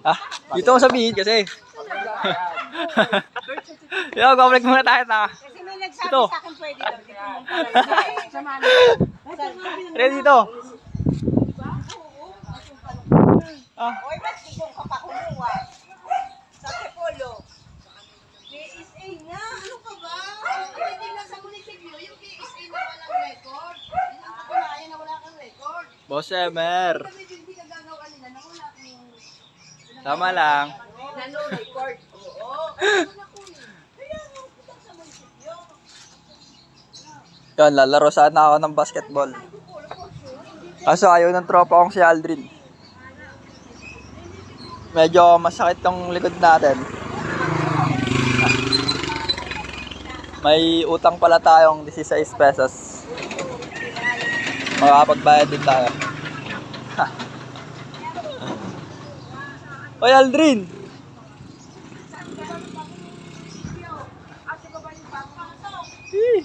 Ah, dito ako sabihin kasi. Yo, go-break muna tayo na. Kasi may nagsabi Ito. sa akin pwede daw. Dito mong palagay. Ready dito. Ah, Oy, ba't bigong ka pa kumuha? Sa Tepolo. KSA nga, ano ka ba? Pwede lang sa munisipyo, yung KSA na walang record. Yun ang katunayan na wala kang record. Boss Emer. Kasi hindi ka gagawa nila na wala kang Tama lang. na no record. Oo. Kaya mo na kunin. Kaya nga, putak sa munisipyo. Yan, lalaro sana ako ng basketball. Kaso ayaw ng tropa kong si Aldrin. Medyo masakit tong likod natin. May utang pala tayong 16 pesos. Makakapagbayad din tayo. Oy, Aldrin! Eh.